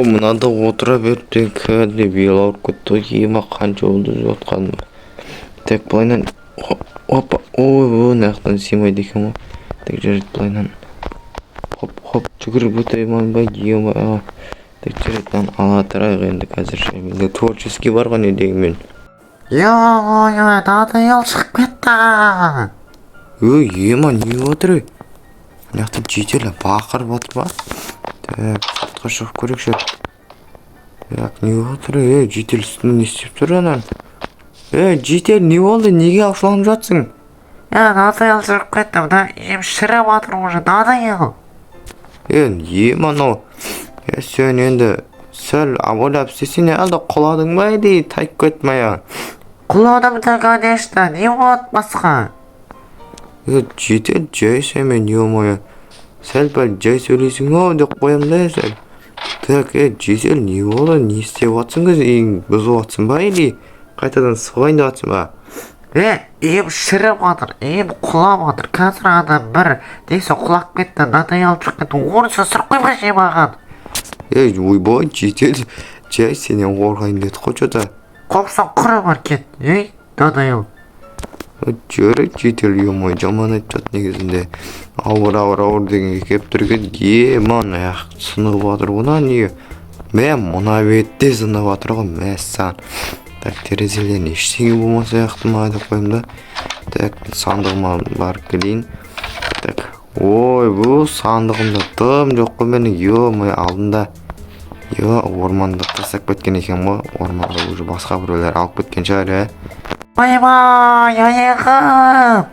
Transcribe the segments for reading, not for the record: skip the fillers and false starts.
мынада отыра берді кәде бел ауырып кетті. Ема қанша болды жатқан. Так былайнан опа. Ой, нақтан симайды екен ғой. Так жарайды былайнан. Хоп, жүгіріп өтеймін ба? Ема. Так жарайды ала тұрайық енді қазір. Менде творческий барған едегі мен. Ой, надоел шығып кетті. Ема не отыр? Нақтан жетелі бақырып отыр ба? Так, сыртқа шығып көрекші. Так, не отыр? Жетел үстінде не істеп тұр анан? Жетел, не болды? Неге ашуланып жатсың? Надоел шығып кетті. Мына ем шіріп жатыр уже, надоел. Ема анау. Сен енді сәл абайлап істесең әлде құладың ба еді? Тайып кетмей. Құладым да, конечно, не болады басқа? Жетел, жай сәмен, ема. Сәл бәл жай сөйлесің ау деп қоям да сәл. Так, жетел, не болды? Не істеп жатсың кіз? Бұзып жатсың ба еді? Қайтадан сұғайын деп жатсың ба? Ем шіріп жатыр, ем құлап жатыр. Қазір адам бір несі құлап кетті, надоел шығып кетті. Орынсыз сұрып қоймашы маған. Ойбай, жетел, жай сенен қорғайын деді қой жота. Қопсан құры бар кет, надоел. Жарайды, жетел, ема, жаман айтып жатыр негізінде. Ауыр дегенге кеп тұрген. Ман сынып жатыр бұна не? Мұна бетте сынып жатыр ғой, мәссан. Так, терезелен ештеңе болмаса яқты ма деп қойым да. Так, сандығыма барып келейін. Так, ой, бұл сандығымда тым жоқ қой менің. Ема, алдында. Орманды тастап кеткен екен ғой. Орманды уже басқа біреулер алып кеткен шығар, Ойбай, аяғым.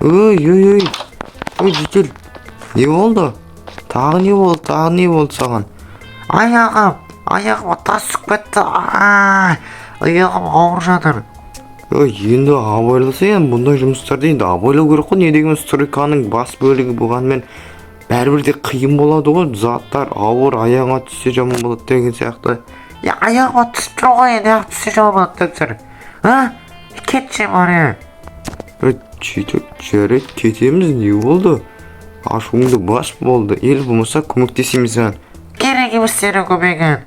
Ой, жетел. Не болды? Тағы не болды саған? Аяғыма тас түсіп кетті. Аяғым ауыр жатыр. Енді абайласа енді бұндай жұмыстарды енді абайлау керек қой. Не деген стройканың бас бөлігі болғанымен бәрібір де қиын болады ғой. Заттар ауыр, аяғыңа түссе жаман болады деген сияқты. Аяғыма түсіп тұр ғой, енді түссе жаман болады деп кетші бар. Жетел, жарайды, кетеміз. Не болды? Ашуыңды бас болды. Ел болмаса көмектесеміз саған. Керек емес сенің көмегің.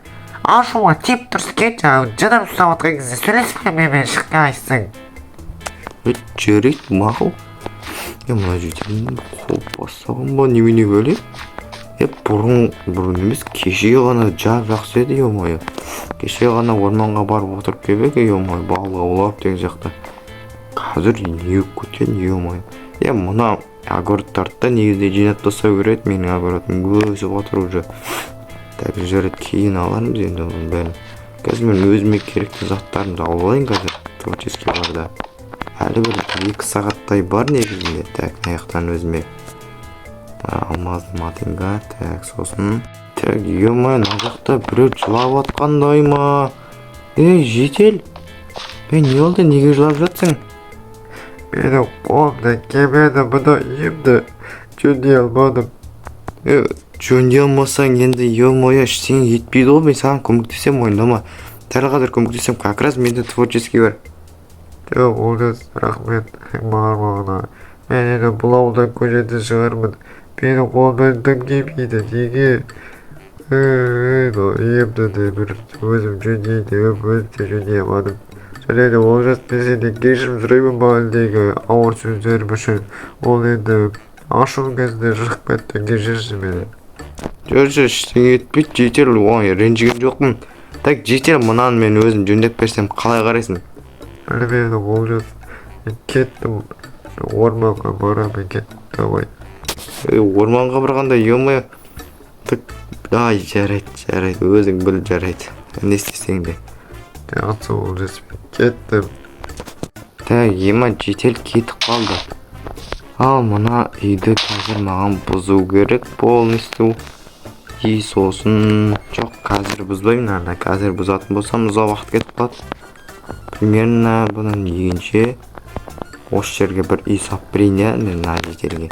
Ашуға тиіп тұрсын кетші. Жыным ұстап отқан кезде сөйлеспеймен шыққайсың. Жарайды, мақұл. Мына жетелін қол бастаған ба немене бөле? Бұрын емес, кеше ғана жақсы еді, ема. Кеше ғана орманға барып отырып кебек, ема, балға олап деген жақта. Қазір не көтен, ема. Мұна огородтарды негізде жинап тастау керек, менің огородым өсіп отыр уже. Так, жарайды, кейін алармыз енді оның бәрін. Қазір мен өзіме керекті заттарымды алып алайын қазір творческий барда. Әлі бір 2 сағаттай бар негізінде. Так, аяқтан өзіме алмазды матинга. Так, сосын. Так, ема, мына жақта біреу жылап атқандай ма? Жетел. Не болды, неге жылап жатсың? Менің қолымда кемеді, бұны емді жөндей алмадым. Жөндей алмасаң енді ема, ештеңе етпейді ғой. Мен саған көмектесем, мойындама. Дәл қазір көмектесем, как раз менде творческий бар. Олжас, рахмет мағына. Мен енді бұл ауылдан көшеде шығармын. Менің қолымдан дым келмейді, неге? Емді де бір өзім жөндейді, өзім де жөндей алмадым. Және де Олжас, мен сенен кешірім сұраймын ба әлдегі ауыр сөздерім үшін. Ол енді ашуым кезінде шығып кетті, кешірші мені. Жүрші, ештеңе етпейді, жетел, оған ренжіген жоқпын. Так, жетел, мұнан мен өзім жөндеп берсем қалай қарайсың? Білмейді, Олжас, мен кеттім, орманға барамын, кеттім, давай. Орманға барғанда, ема. Жарайды, өзің біл, жарайды. Не істесең де. Жақсы, Олжас, мен кеттім. Так, ема, жетел кетіп қалды. Ал, мұна үйді қазір маған бұзу керек, полностью. Сосын жоқ, қазір бұзбаймын, арда қазір бұзатын болсам ұзақ уақыт кетіп қалады. Примерно бұның егенше осы жерге бір үй сап берейін, мына жетелге.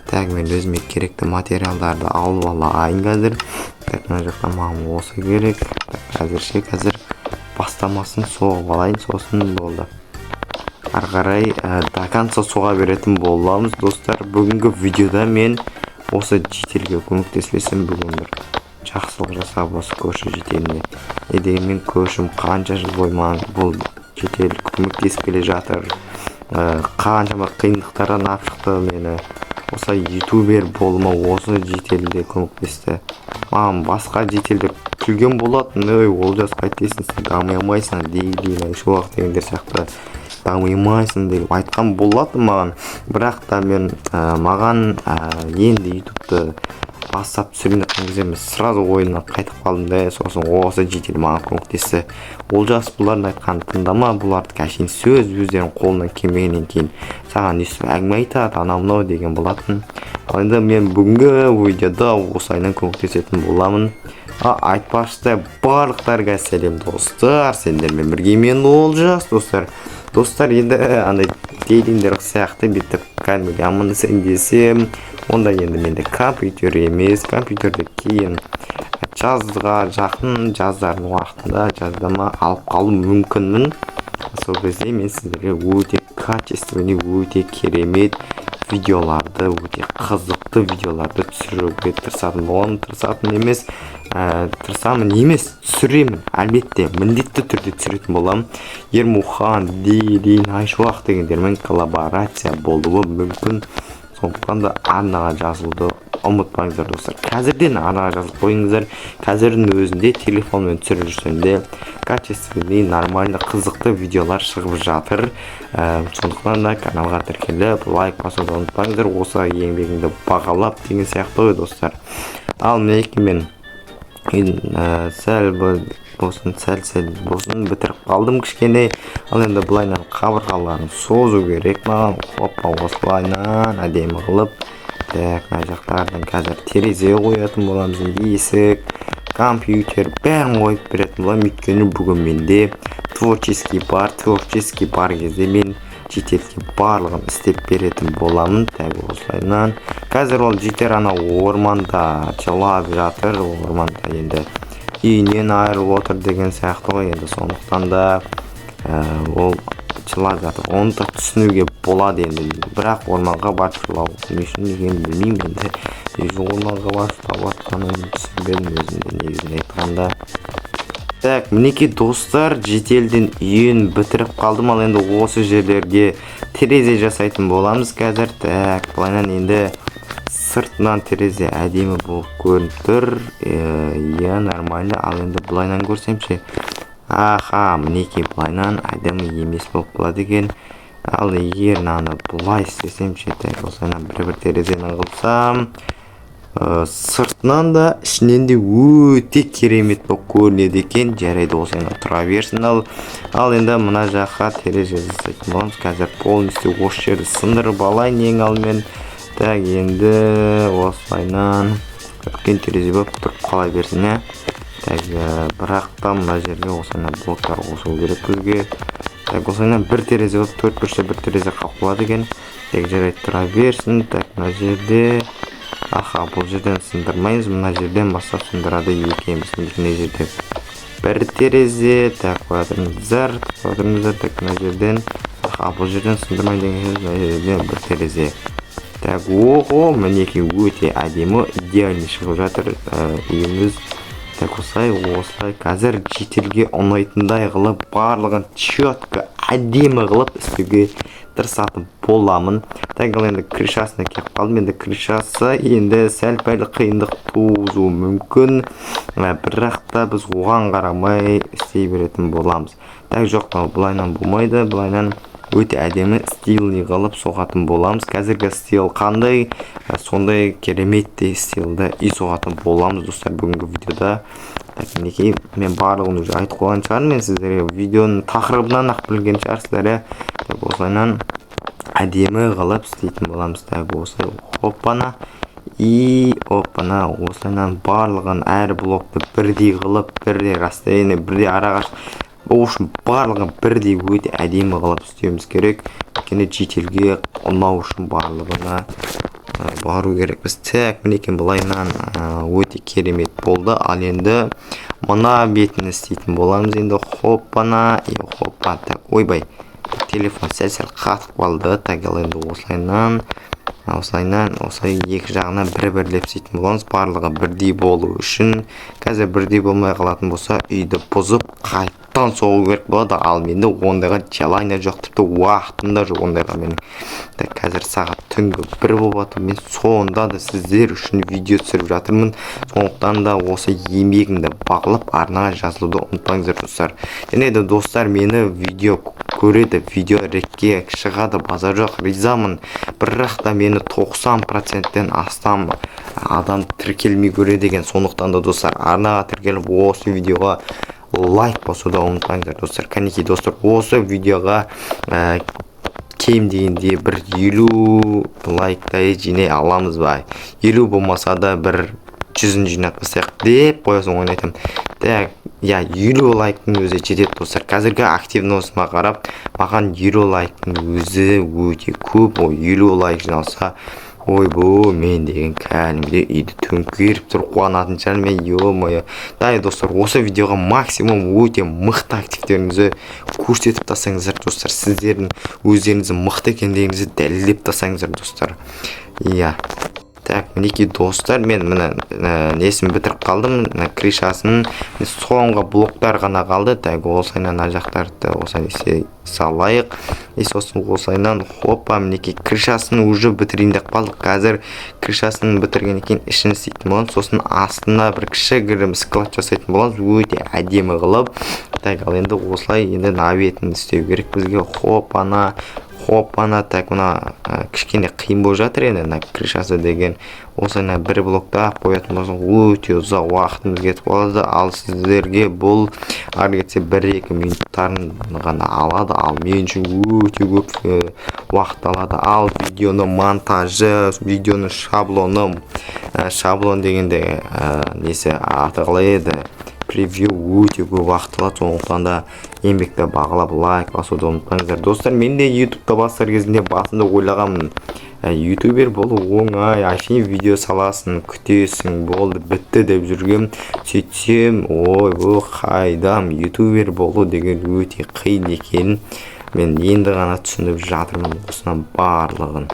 Так, мен өзіме керекті материалдарды алып алайын қазір. Так, мына жақта маған осы керек. Қазір бастамасын соғып алайын, сосын болды. Ары қарай до конца соға беретін боламыз, достар. Бүгінгі видеода мен осы жетелге көмектеспесем бүгін бір жақсылық жасап осы көшу жетеліне. Дегенмен көшім қанша жыл бойы бұл жетел көмектесіп келе жатыр. Қаншама қиындықтардан алып шықты мені. Осы ютубер болуыма осы жетелде көмектесті. Маған басқа жетелдер күлген болатын, Олжас қайтесің, сен дамый алмайсың дейді, шуақ дегендер сияқты дамый алмайсың деп айтқан болатын маған. Бірақ та мен маған енді ютубты бастап түсірген кезде мен сразу ойымнан қайтып қалдым да, сосын осы жетел маған көмектесті. Олжас бұлардың айтқанын тыңдама, бұлардікі әшейін сөз, өздерінің қолынан келмегеннен кейін саған өйстіп әңгіме айтады, анау мынау деген болатын. Ал енді мен бүгінгі видеода осылайынан көмектесетін боламын. Айтпақшы барлықтарға сәлем достар, сендермен бірге мен Олжас достар. Енді андай дейтіндер сияқты бүйтіп кәдімгі амандасайын десем, онда енді менде компьютер емес, компьютерді кейін жазға жақын жаздардың уақытында жаздама алып қалуым мүмкінмін. Сол кезде мен сіздерге өте качественный, өте керемет видеоларды, өте қызықты видеоларды түсіруге тырысамын емес, түсіремін, әлбетте, міндетті түрде түсіретін боламын. Ермұхан, Дейін, Айшуақ дегендермен коллаборация болуы мүмкін. Сондықтан да арнаға жазылуды ұмытпаңыздар достар. Қазірден арнаға жазылып қойыңыздар. Қазірдің өзінде телефонмен түсіріп жүрсем де качественный, нормальный, қызықты видеолар шығып жатыр. Сондықтан да каналға тіркеліп, лайк басуды ұмытпаңыздар. Осы еңбегіңді бағалап деген сияқты ғой достар. Ал мінекей мен сәл бітіріп қалдым кішкене. Ал енді бұлайнан қабырғаларын созу керек маған. Хоппа, осылайнан әдемі қылып. Мына жақтардан қазір терезе қоятын боламыз, есік, компьютер бәрін қойып беретін боламын. Өйткені бүгін менде творческий бар кезде мен жетелге барлығын істеп беретін боламын. Осылайнан қазір ол жетер ана орманда жылап жатыр. Орманда енді үйінен айырылып отыр деген сияқты ғой. Енді сондықтан да ол жылап жатыр. Оны да түсінуге болады енді. Бірақ орманға барып жылау не үшін екенін білмеймін енді. Орманға барып жылап жатқанын түсінбедім өзімде негізінде айтқанда. Мінекей достар, жетелден үйін бітіріп қалдым. Ал енді осы жерлерге терезе жасайтын боламыз қазір. Бұлайнан енді сыртынан терезе әдемі болып көрініп тұр. Нормально. Ал енді бұлайнан көрсемші. Мінекей бұлайнан әдемі емес болып қалады екен. Ал егер наны бұлай істесемші, осылайнан бір терезені қылсам, сыртынан да ішінен де өте керемет болып көрінеді екен. Жарайды, осылайнан тұра берсін. Ал енді мына жаққа терезе жасайтын боламыз. Қазір полностью осы жерді сындырып алайын ең алдымен. Енді осылайнан үлкен терезе болып тұрып қала берсін. Бірақ та мына жерге осылайнан блоктар қосу керек бізге. Осылайнан бір терезе болып төрт бұрышта бір терезе қалып қалады екен. Жарайды, тұра берсін. Мына жерде бұл жерден сындырмайыз, мына жерден бастап сындырады екенбіз. Мына жерде бір терезе, қойдырыңыздар. Мына жерден бұл жерден сындырмай деген жерден бір терезе. Мінекей өте әдемі, идеальный шығып жатыр үйіміз. Осылай қазір жетелге ұнайтындай қылып, барлығын четко, әдемі қылып істеуге тырысатын боламын. Енді крышасына келіп қалдым. Енді крышасы енді сәл-пәл қиындық туғызуы мүмкін. Бірақ та біз оған қарамай істей беретін боламыз. Жоқ, бұлайнан болмайды. Бұлайнан өте әдемі стилный қылып соғатын боламыз. Қазіргі стил қандай, сондай кереметті стилді үй соғатын боламыз достар бүгінгі видеода. Мінекей мен барлығын уже айтып қойған шығармын. Мен сіздерге видеоның тақырыбынан ақ білген шығарсыздар. Осылайнан әдемі қылып істейтін боламыз. Осылай оппана осылайнан барлығын әр блокты бірдей қылып, бірдей расстояние, бірдей арақашықтық, барлығын бірдей өте әдемі қылып істеуіміз керек. Өйткені жетелге ұнау үшін барлығына бару керекпіз. Мінекей бұлайнан өте керемет болды. Ал енді мына бетін істейтін боламыз. Енді ойбай, телефон сәл қатып қалды. Ал енді осылайнан осылайынан осылай екі жағынан бір-бірлеп сөйтетін боламыз. Барлығы бірдей болу үшін. Қазір бірдей болмай қалатын болса, үйді бұзып қайттан соғу керек болады. Ал менде ондайға желание жоқ, тіпті уақытым да жоқ ондайға менің. Қазір сағат түнгі 1 болып жатыр. Мен сонда да сіздер үшін видео түсіріп жатырмын. Сондықтан да осы еңбегімді бағалап арнаға жазылуды ұмытпаңыздар достар. Және де достар, мені видео көреді, видео ретке шығады, базар жоқ, ризамын. Бірақ та мені 90%-тен астам адам тіркелмей көреді екен. Сондықтан да достар, арнаға тіркеліп осы видеоға лайк басуды ұмытпаңыздар достар. Кәнекей достар, осы видеоға кем дегенде бір 50 лайктай жинай аламыз ба? 50 болмаса да бір 100-ін жинатпасақ деп қоясын ойнайтым. Так, 50 лайктың өзі жетеді достар. Қазіргі активностыма қарап, маған 50 лайктың өзі өте көп. 50 лайк жиналса, ойбу, мен деген кәдімгідей үйді төңкеріп тұр, қуанатын шығар мен, ё-моё. Достар, осы видеоға максимум өте мықты активтеріңізді көрсетіп тастаңыздар достар. Сіздердің өздеріңізді мықты екендігіңізді дәлелдеп тастаңыздар достар. Так, мінекей достар, мен несін бітіріп қалдым, кришасын. Соңғы блоктар ғана қалды. Так, осылайынан жақтарды осылай салайық. Сосын осылайынан хоппа, мінекей кришасын уже бітірейін деп қалдық. Қазір кришасын бітірген екен ішін істейтін боламыз. Сосын астына бір кішігірім склад жасайтын боламыз. Өте әдемі қылып. Так, ал енді осылай енді наветін істеу керек бізге. Хоппана, так, мына кішкене қиын болып жатыр енді, кришасы деген. Осылайна бір блокта қоятын болсаң, өте ұзақ уақытымыз кетіп қалады. Ал сіздерге бұл ары кетсе 1-2 минуттарын ғана алады. Ал мен үшін өте көп уақыт алады. Ал видеоның монтажы, видеоның шаблон дегенде несі аты қалай еді, превью өте көп уақыт алады. Сондықтан да еңбекті бағалап лайк басуды ұмытпаңыздар достар. Мен де ютубта бастар кезінде басында ойлағанмын, ютубер болу оңай, әшейін видео саласың, күтесің, болды, бітті деп жүргем. Сөйтсем, ой, бұл қайдам, ютубер болу деген өте қиын екенін мен енді ғана түсініп жатырмын осынан барлығын.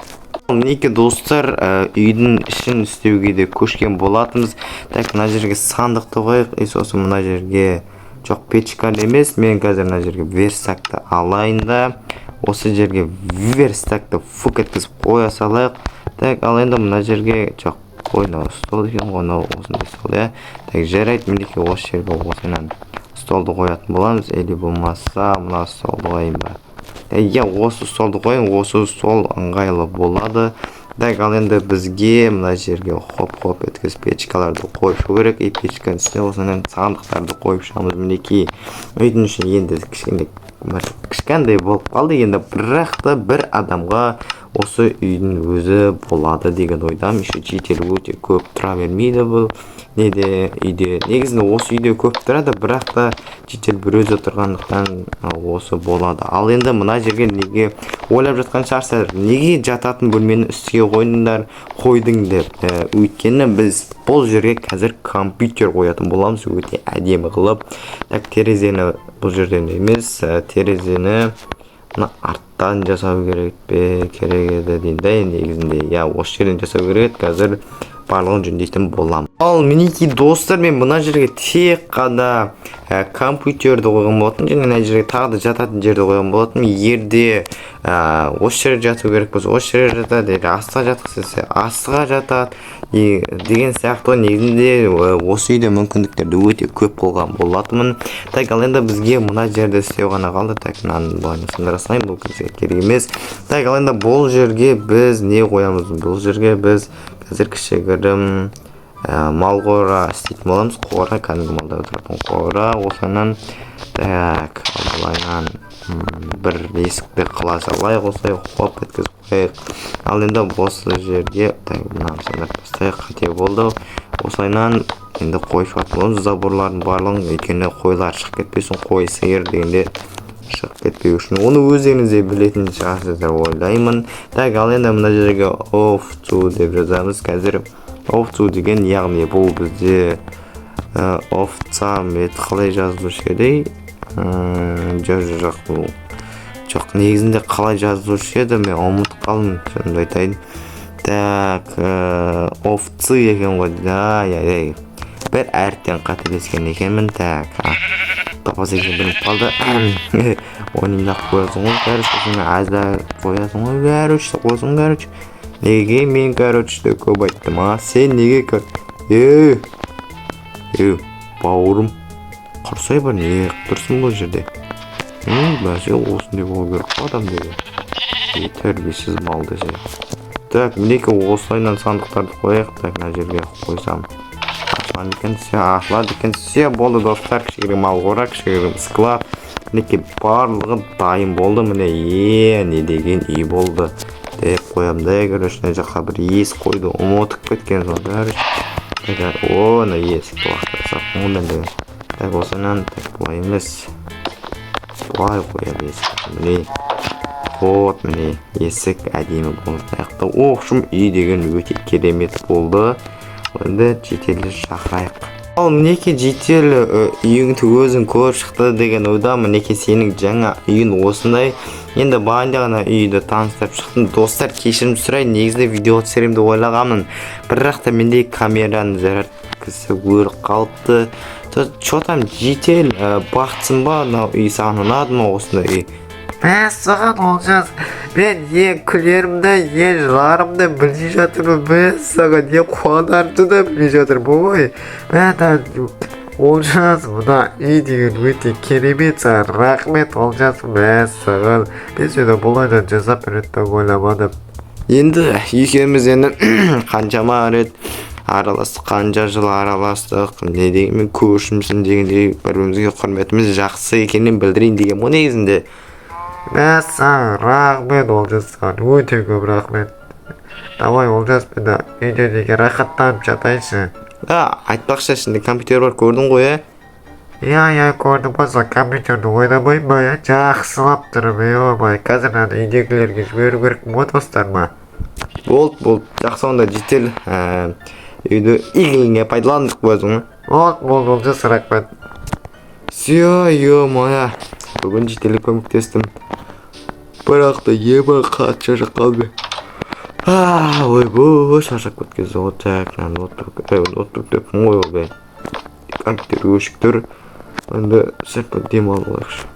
Мінекей достар, үйдің ішін істеуге де көшкен болатымыз. Так, мына жерге сандықты қойық. Сосын мына жерге жоқ, печка емес, мен қазір мына жерге верстакты алайын да, осы жерге верстакты фук еткізіп қоя салайық. Так, ал енді мына жерге жоқ, қойна стол екен, қойна осындай стол, Так, жарайды, мінекей осы жерге осынан столды қоятын боламыз, или болмаса мына столды қойын ба. Осы столды қойын, осы стол ыңғайлы болады. Так, ал енді бізге мына жерге хоп-хоп еткіз печкаларды қойып керек. Печканың үстіне осынан сандықтарды қойып шығамыз. Мінекей үйдің үшін енді кішкентай болып қалды. Енді бірақ та бір адамға осы үйдің өзі болады деген ойдам. Жителі өте көп тұра бермейді бұл неде үйде. Негізінде осы үйде көп тұрады, бірақ та жителі бір өзі тұрғандықтан осы болады. Ал енді мына жерге неге ойлап жатқан шығарсыздар, неге жататын бөлмені үстіге қойдың деп. Өйткені біз бұл жерге қазір компьютер қоятын боламыз, өте әдемі қылып. Так, терезені бұл жерден емес, терезені арттан жасау керек пе, керек еді дейді. Негізінде осы жерден жасау керек. Қазір барлығын жөндейтін болам. Ал мінекей достар, мен мына жерге тек қана компьютерді қойған болатын, және мына жерге тағы да жататын жерді қойған болатын. Егерде осы жерге жату керек болса, осы жерге жатады, астыға жатқысы астыға жатады деген сияқты. Негізінде осы үйде мүмкіндіктерді өте көп қойған болатынмын. Так, ал енді бізге мына жерді істеу ғана қалды. Так, мынаны былай сындыра салайын, бұл бізге керек емес. Так, ал енді бұл жерге біз не қоямыз? Бұл жерге біз қазір кішігірім мал қора істейтін боламыз. Қора, кәдімгі малда отыратын қора. Осынан так, былайынан бір есікті қыла салайық, осылай хоп еткізіп қойайық. Ал енді осы жерге мынаны сандырып тастайық, қате болды. Осылайынан енді қойып жататын боламыз заборлардың барлығын, өйткені қойлар шығып кетпесін, қой сиыр дегенде шығып кетпеу үшін. Оны өздеріңіз де білетін шығарсыздар ойлаймын. Так, ал енді мына жерге off to деп жазамыз. Қазір off to деген, яғни бұл бізде овца мет қалай жазылушы еді? Жоқ, негізінде қалай жазылушы еді, мен ұмытып қалдым, шынымды айтайын. Так, овцы екен ғой. Да, я. Бір әріптен қателескен екенмін. Так, тапас екен біліп қалды. Онында қоясың ғой, короче, азда қоясың ғой, короче, қоясың, короче. Неге мен, короче, көп айттым, сен неге, бауырым, құрсай бар, неге тұрсын бұл жерде? Бәсе, осындай бол керек адам деген. Тәрбиесіз мал десе. Так, мінекі осылайынан сандықтарды қояйық, так, мына жерге қойсам. Ашылады екен, все болды достар, кішігірім малғора, кішігірім склад. Мінекі барлығы дайын болды, міне, не деген үй болды деп қоямда, көріш, не жаққа бір ес қойды, ұмытып кеткен сол, көріш. Оны есікті уақыттырсақ, ондан деген. Так, осынан, так, бұлай емес. Бұлай қояды есік, міне. Вот, міне, есік әдемі болды. Аяқты оқшым үй деген өте керемет болды. Енді жетелі шақырайық. Ал мінеке жетел үйіңді өзің көріп шықты деген ойда, мінеке сенің жаңа үйін осындай. Енді бағында ғана үйді таныстырып шықтым. Достар, кешірім сұрайын, негізде видео түсіремін деп ойлағанмын. Бірақ та менде камераның зарядкасы өліп қалыпты. Чо там жетел бақытсың ба, үй саған ұнады ма осындай үй? Мәссаған Олжас, мен ең күлерімді, ең жыларымды білмей жатырмын. Мәссаған ең қуанарымды да білмей жатырмын. Ой, Олжас, мына үй деген өте керемет саған. Рахмет Олжас, мәссаған. Мен сені бұлайдан жасап береді ойламадым. Енді екеуміз енді қаншама рет араластық, қанша жыл араластық, не дегенмен көршімсің дегендей бір-бірімізге құрметіміз жақсы екенін білдірейін деген бұл негізінде. Мәссаған, рахмет Олжас, саған өте көп рахмет. Давай Олжас, мені үйдегі рахаттанып жатайыншы. Айтпақшы, ішінде компьютер бар, көрдің ғой, Иә, көрдім болса, компьютерді ойнамайын ба, жақсылап тұрып, қазір үйдегілерге жіберу керек ма, достар ма? Болды, жақсы онда жетел үйді игілігіне пайдаландық өзің. Болды, Олжас, рахмет. Моя бүгін жетелі көмектестім. Бірақ та ебі қатша жаққалды. Ой, шаршап кеткен зауыт жақтан отырып деппін ғой, компьютер өшіктір. Енді сәппен демалып алайықшы.